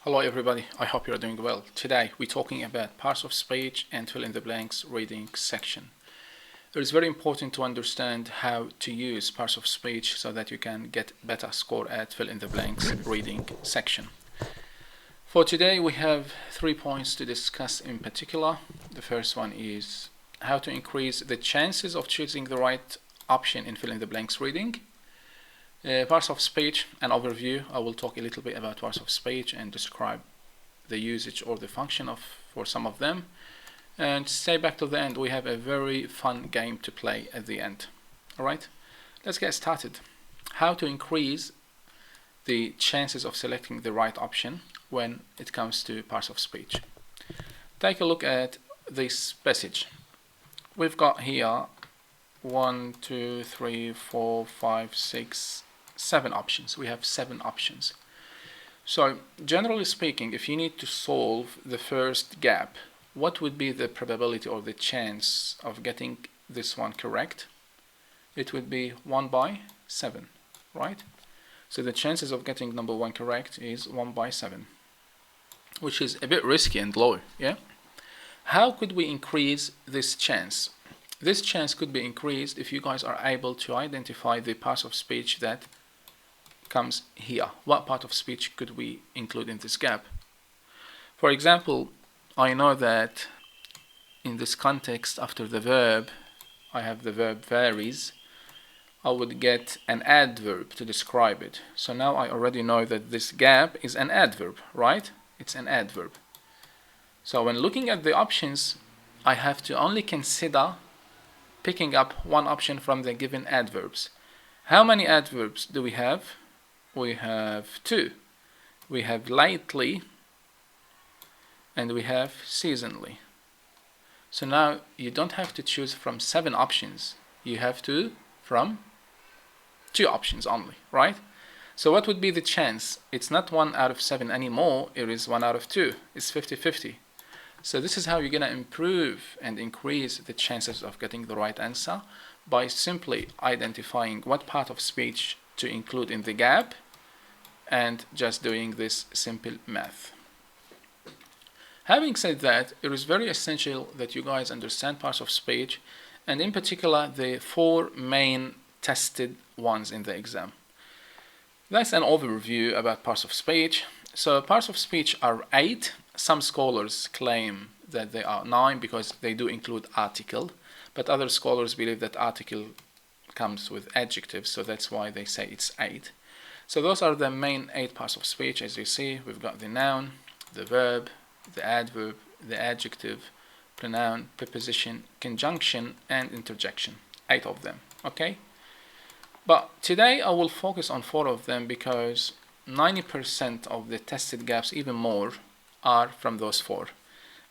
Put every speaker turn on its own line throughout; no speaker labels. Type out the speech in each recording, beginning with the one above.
Hello everybody, I hope you're doing well. Today we're talking about parts of speech and fill in the blanks reading section. It is very important to understand how to use parts of speech so that you can get better score at fill in the blanks reading section. For today we have 3 points to discuss in particular. The first one is how to increase the chances of choosing the right option in fill in the blanks reading. Parts of speech, an overview. I will talk a little bit about parts of speech and describe the usage or the function for some of them. And stay back to the end. We have a very fun game to play at the end. Alright, let's get started. How to increase the chances of selecting the right option when it comes to parts of speech. Take a look at this passage. We've got here 1, 2, 3, 4, 5, 6, 7 options. We have 7 options. So generally speaking, if you need to solve the first gap, what would be the probability or the chance of getting this one correct? It would be 1 by 7, right? So the chances of getting number 1 correct is 1 by 7, which is a bit risky and low, yeah? How could we increase this chance? This chance could be increased if you guys are able to identify the parts of speech that comes here. What part of speech could we include in this gap? For example, I know that in this context, after the verb, I have the verb varies. I would get an adverb to describe it. So now I already know that this gap is an adverb, right? It's an adverb. So when looking at the options, I have to only consider picking up one option from the given adverbs. How many adverbs do we have? We have 2. We have lately and we have seasonally. So now you don't have to choose from 7 options. You have to from 2 options only, right? So what would be the chance? It's not 1 out of 7 anymore. It is 1 out of 2. It's 50-50. So this is how you're going to improve and increase the chances of getting the right answer, by simply identifying what part of speech to include in the gap and just doing this simple math. Having said that, it is very essential that you guys understand parts of speech, and in particular the 4 main tested ones in the exam. That's an overview about parts of speech. So parts of speech are 8. Some scholars claim that they are 9 because they do include article, but other scholars believe that article comes with adjectives, so that's why they say it's 8. So those are the main 8 parts of speech. As you see, we've got the noun, the verb, the adverb, the adjective, pronoun, preposition, conjunction, and interjection. 8 of them, okay? But today I will focus on 4 of them because 90% of the tested gaps, even more, are from those 4.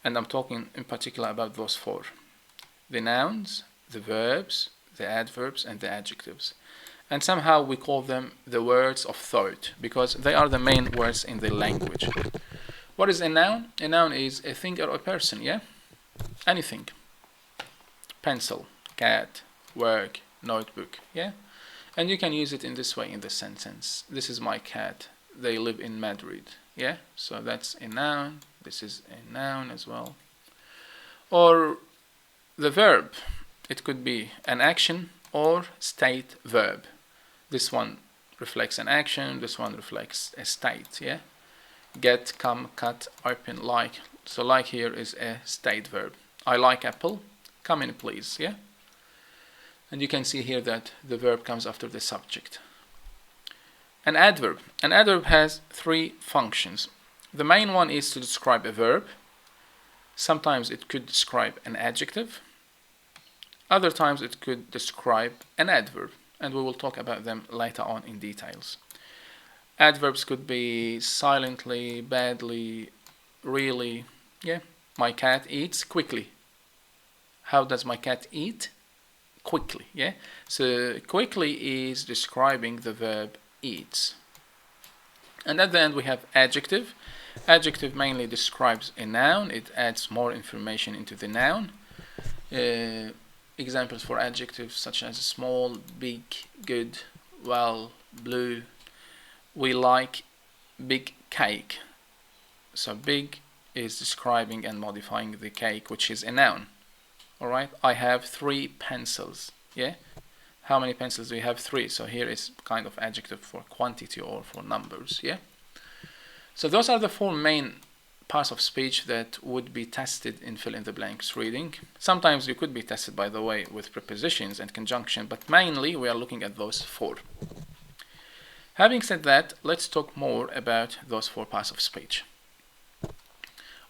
And I'm talking in particular about those 4. The nouns, the verbs, the adverbs, and the adjectives. And somehow we call them the words of thought because they are the main words in the language. What is a noun? A noun is a thing or a person, yeah? Anything. Pencil, cat, work, notebook, yeah? And you can use it in this way in the sentence. This is my cat. They live in Madrid, yeah? So that's a noun. This is a noun as well. Or the verb. It could be an action or state verb. This one reflects an action. This one reflects a state, yeah? Get, come, cut, open, like. So like here is a state verb. I like apple. Come in, please, yeah? And you can see here that the verb comes after the subject. An adverb. An adverb has 3 functions. The main one is to describe a verb. Sometimes it could describe an adjective. Other times it could describe an adverb, and we will talk about them later on in details. Adverbs could be silently, badly, really, yeah? My cat eats quickly. How does my cat eat? Quickly, yeah? So quickly is describing the verb eats. And at the end we have adjective. Adjective mainly describes a noun. It adds more information into the noun. Examples for adjectives such as small, big, good, well, blue. We like big cake. So big is describing and modifying the cake, which is a noun. Alright, I have 3 pencils. Yeah, how many pencils do you have? 3. So here is kind of adjective for quantity or for numbers. Yeah, so those are the 4 main parts of speech that would be tested in fill in the blanks reading. Sometimes you could be tested, by the way, with prepositions and conjunction, but mainly we are looking at those 4. Having said that, let's talk more about those 4 parts of speech.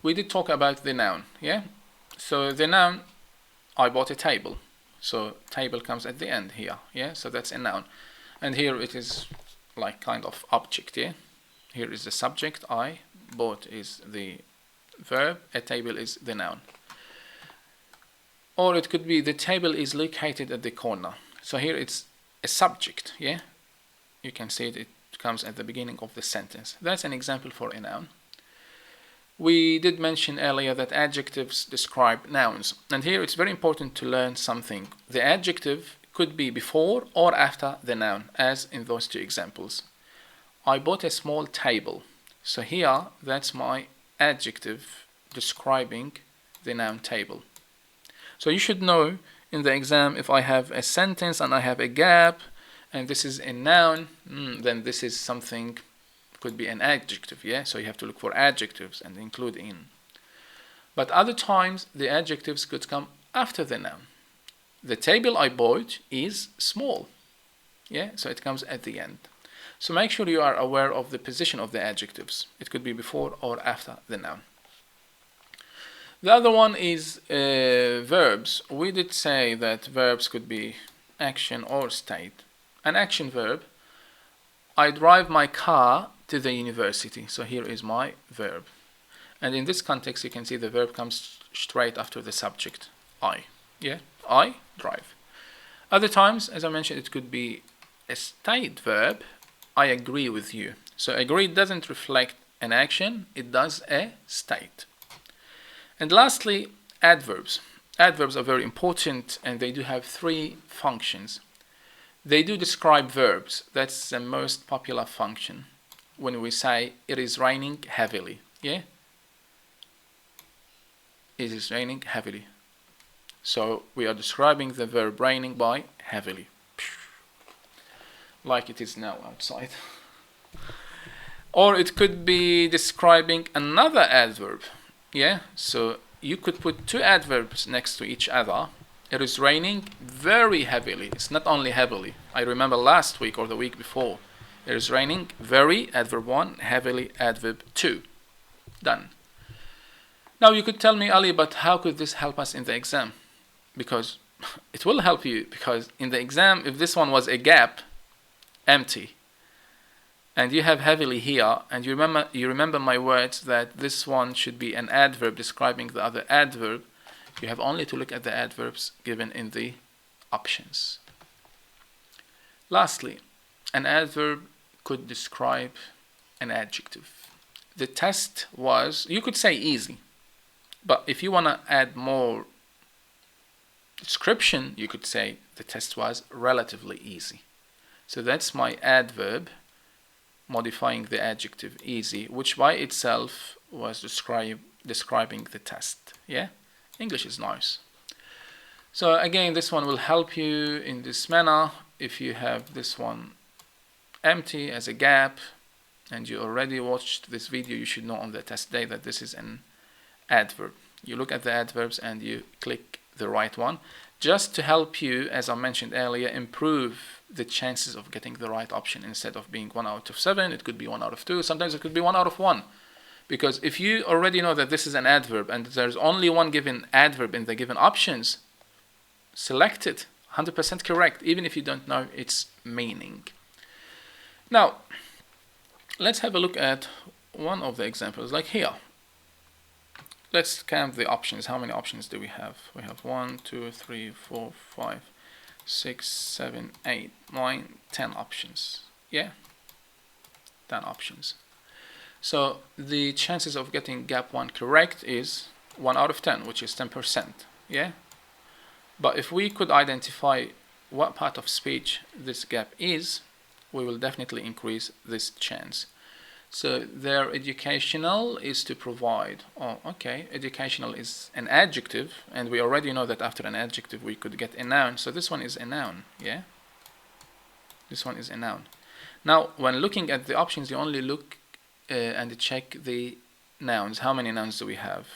We did talk about the noun, yeah? So the noun, I bought a table. So table comes at the end here, yeah? So that's a noun. And here it is like kind of object, yeah? Here is the subject, I. Bought is the verb, a table is the noun. Or it could be the table is located at the corner. So here it's a subject, yeah? You can see it comes at the beginning of the sentence. That's an example for a noun. We did mention earlier that adjectives describe nouns. And here it's very important to learn something. The adjective could be before or after the noun, as in those 2 examples. I bought a small table. So here, that's my adjective describing the noun table. So you should know in the exam, if I have a sentence and I have a gap, and this is a noun, then this is something, could be an adjective, yeah? So you have to look for adjectives and include in. But other times, the adjectives could come after the noun. The table I bought is small, yeah? So it comes at the end. So make sure you are aware of the position of the adjectives. It could be before or after the noun. The other one is verbs. We did say that verbs could be action or state. An action verb, I drive my car to the university. So here is my verb. And in this context, you can see the verb comes straight after the subject, I. Yeah, I drive. Other times, as I mentioned, it could be a state verb, I agree with you. So agree doesn't reflect an action, it does a state. And lastly, adverbs. Adverbs are very important and they do have 3 functions. They do describe verbs. That's the most popular function. When we say it is raining heavily, yeah? It is raining heavily. So we are describing the verb raining by heavily. Like it is now outside. Or it could be describing another adverb. Yeah, so you could put 2 adverbs next to each other. It is raining very heavily. It's not only heavily. I remember last week or the week before. It is raining very, adverb 1, heavily, adverb 2. Done. Now you could tell me, Ali, but how could this help us in the exam? Because it will help you, because in the exam, if this one was a gap, empty, and you have heavily here, and you remember my words that this one should be an adverb describing the other adverb, you have only to look at the adverbs given in the options. Lastly, an adverb could describe an adjective. The test was, you could say easy, but if you want to add more description, you could say the test was relatively easy. So that's my adverb modifying the adjective easy, which by itself was describing the test. Yeah, English is nice. So again, this one will help you in this manner. If you have this one empty as a gap and you already watched this video, you should know on the test day that this is an adverb. You look at the adverbs and you click the right one, just to help you, as I mentioned earlier, improve the chances of getting the right option. Instead of being 1 out of 7, it could be 1 out of 2. Sometimes it could be 1 out of 1. Because if you already know that this is an adverb and there's only one given adverb in the given options, select it. 100% correct, even if you don't know its meaning. Now, let's have a look at one of the examples, like here. Let's count the options. How many options do we have? We have 1, 2, 3, 4, 5, 6, 7, 8, 9, 10 options. Yeah? 10 options. So the chances of getting gap 1 correct is 1 out of 10, which is 10%. Yeah? But if we could identify what part of speech this gap is, we will definitely increase this chance. So their educational is to provide. Oh, okay. Educational is an adjective, and we already know that after an adjective we could get a noun. So this one is a noun, yeah? This one is a noun. Now, when looking at the options, you only look and check the nouns. How many nouns do we have?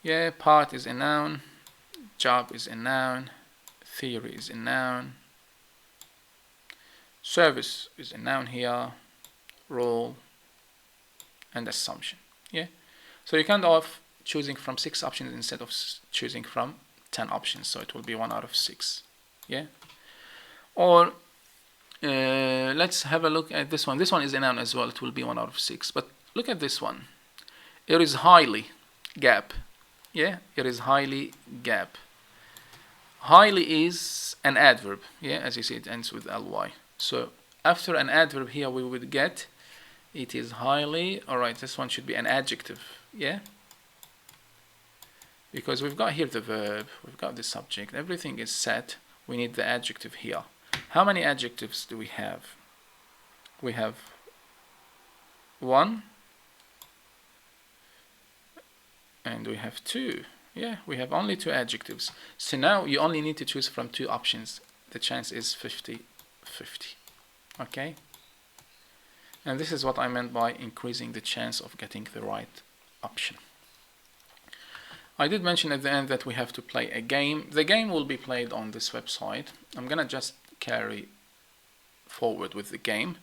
Yeah, part is a noun, job is a noun, theory is a noun, service is a noun here, role, and assumption. Yeah, so you kind of choosing from 6 options instead of choosing from 10 options, so it will be 1 out of 6. Yeah, or let's have a look at this one. This one is a noun as well. It will be 1 out of 6. But look at this one. It is highly gap. Yeah, it is highly gap. Highly is an adverb. Yeah, as you see, it ends with ly. So after an adverb here, we would get it is highly. All right, this one should be an adjective. Yeah, because we've got here the verb, we've got the subject, everything is set. We need the adjective here. How many adjectives do we have? We have 1 and we have 2. Yeah, we have only 2 adjectives. So now you only need to choose from 2 options. The chance is 50-50. Okay? And this is what I meant by increasing the chance of getting the right option. I did mention at the end that we have to play a game. The game will be played on this website. I'm gonna just carry forward with the game.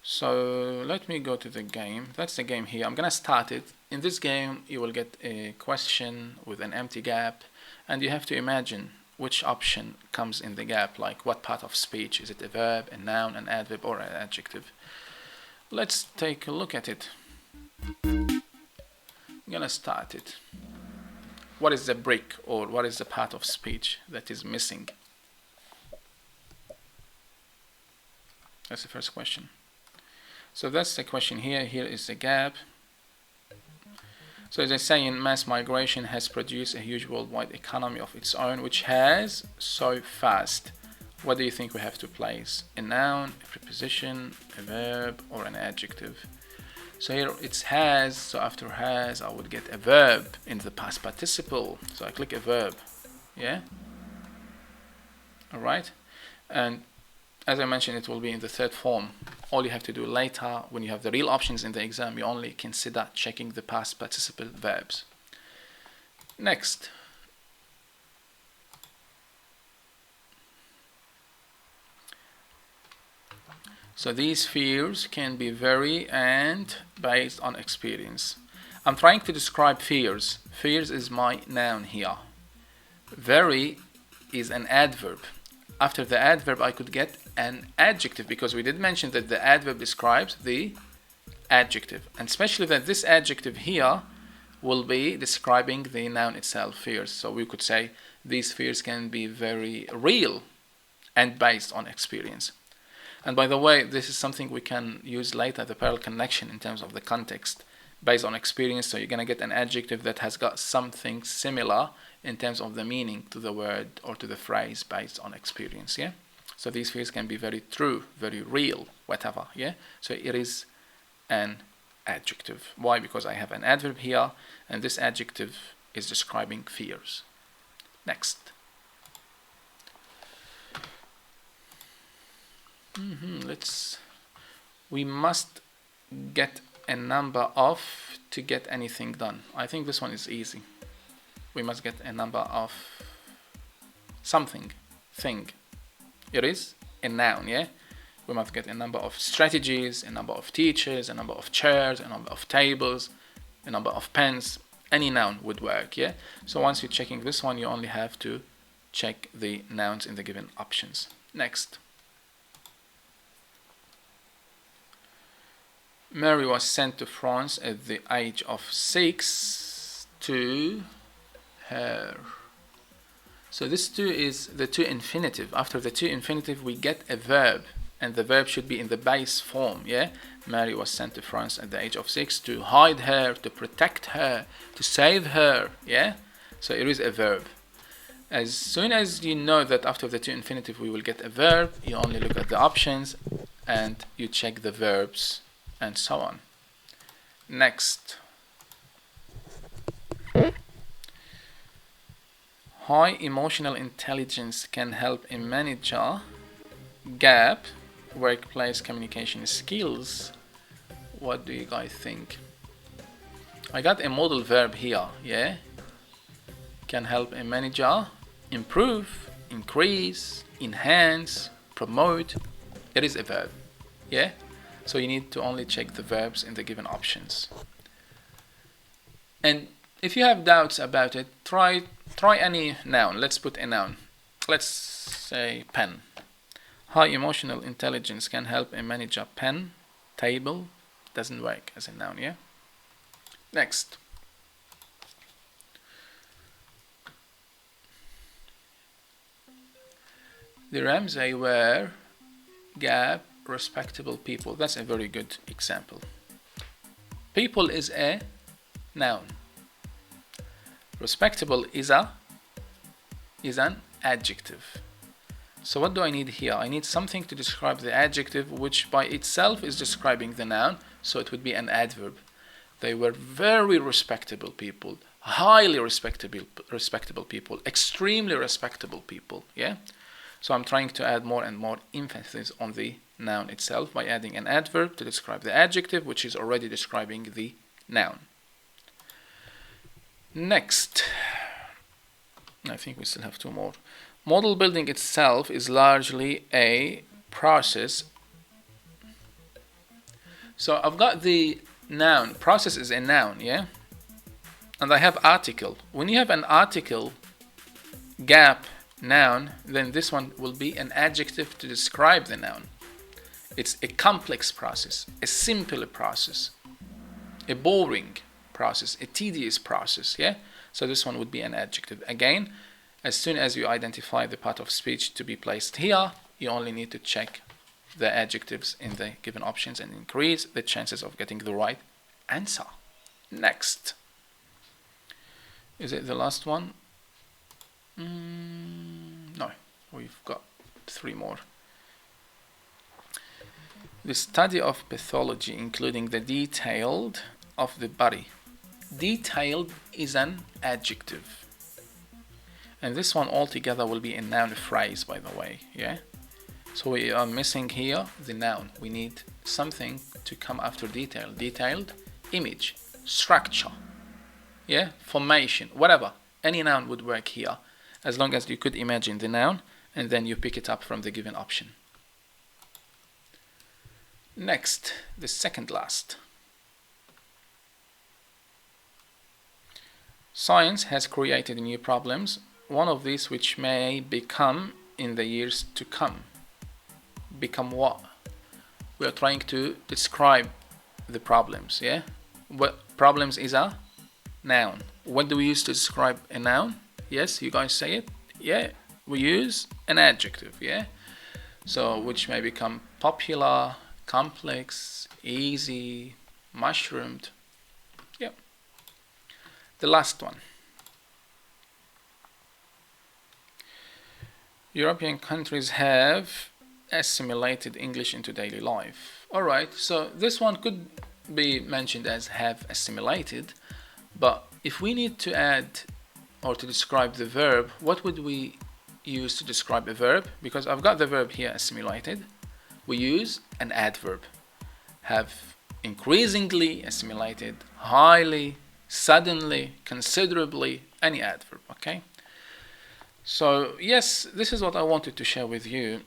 So let me go to the game. That's the game here. I'm gonna start it. In this game you will get a question with an empty gap, and you have to imagine which option comes in the gap, like what part of speech. Is it a verb, a noun, an adverb, or an adjective? Let's take a look at it. I'm gonna start it. What is the brick, or what is the part of speech that is missing? That's the first question. So that's the question here. Here is the gap. So as I say, in mass migration has produced a huge worldwide economy of its own, which has so fast. What do you think we have to place? A noun, a preposition, a verb, or an adjective? So here it's has, so after has I would get a verb in the past participle. So I click a verb, yeah? Alright, and as I mentioned, it will be in the third form. All you have to do later, when you have the real options in the exam, you only consider checking the past participle verbs. Next. So these fears can be very and based on experience. I'm trying to describe fears. Fears is my noun here. Very is an adverb. After the adverb I could get an adjective, because we did mention that the adverb describes the adjective, and especially that this adjective here will be describing the noun itself, fears. So we could say these fears can be very real and based on experience. And by the way, this is something we can use later, the parallel connection, in terms of the context, based on experience. So you're going to get an adjective that has got something similar in terms of the meaning to the word or to the phrase based on experience. Yeah. So these fears can be very true, very real, whatever. Yeah. So it is an adjective. Why? Because I have an adverb here, and this adjective is describing fears. Next. We must get a number of to get anything done. I think this one is easy. We must get a number of something, thing. It is a noun, yeah? We must get a number of strategies, a number of teachers, a number of chairs, a number of tables, a number of pens. Any noun would work, yeah? So once you're checking this one, you only have to check the nouns in the given options. Next. Mary was sent to France at the age of 6 to her. So this to is the to infinitive. After the to infinitive we get a verb, and the verb should be in the base form, yeah? Mary was sent to France at the age of 6 to hide her, to protect her, to save her, yeah? So it is a verb. As soon as you know that after the to infinitive we will get a verb, you only look at the options and you check the verbs and so on. Next, high emotional intelligence can help in manage a gap workplace communication skills. What do you guys think? I got a modal verb here, yeah? Can help a manager improve, increase, enhance, promote. It is a verb, yeah? So you need to only check the verbs in the given options. And if you have doubts about it, try any noun. Let's put a noun. Let's say pen. High emotional intelligence can help a manager pen, table. Doesn't work as a noun, yeah? Next. The Ramsay were gap respectable people. That's a very good example. People is a noun. Respectable is an adjective. So what do I need here? I need something to describe the adjective, which by itself is describing the noun, so it would be an adverb. They were very respectable people, highly respectable people, extremely respectable people, yeah? So I'm trying to add more and more emphasis on the noun itself by adding an adverb to describe the adjective, which is already describing the noun. Next, I think we still have two more. Model building itself is largely a process. So I've got the noun. Process is a noun, yeah? And I have article. When you have an article, gap, noun, then this one will be an adjective to describe the noun. It's a complex process, a simple process, a boring process, a tedious process, yeah? So this one would be an adjective. Again, as soon as you identify the part of speech to be placed here, you only need to check the adjectives in the given options and increase the chances of getting the right answer. Next. Is it the last one? No, we've got three more. The study of pathology, including the detailed of the body. Detailed is an adjective. And this one altogether will be a noun phrase, by the way, yeah? So we are missing here the noun. We need something to come after detail. Detailed, image, structure, yeah? Formation, whatever. Any noun would work here, as long as you could imagine the noun and then you pick it up from the given option. Next, the second last. Science has created new problems, one of these which may become in the years to come. Become what? We are trying to describe the problems, yeah? What problems is a noun. What do we use to describe a noun? Yes, you guys say it. Yeah, we use an adjective, yeah? So, which may become popular, complex, easy, mushroomed. Yep. The last one. European countries have assimilated English into daily life. Alright, so this one could be mentioned as have assimilated, but if we need to add or to describe the verb, what would we use to describe a verb? Because I've got the verb here, assimilated. We use an adverb. Have increasingly assimilated, highly, suddenly, considerably, any adverb, okay? So yes, this is what I wanted to share with you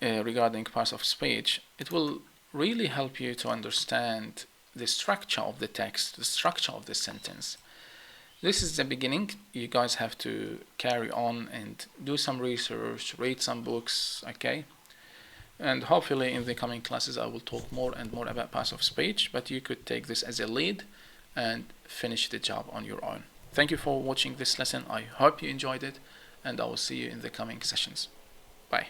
regarding parts of speech. It will really help you to understand the structure of the text, the structure of the sentence. This is the beginning. You guys have to carry on and do some research, read some books, okay? And hopefully in the coming classes I will talk more and more about parts of speech, but you could take this as a lead and finish the job on your own. Thank you for watching this lesson. I hope you enjoyed it, and I will see you in the coming sessions. Bye.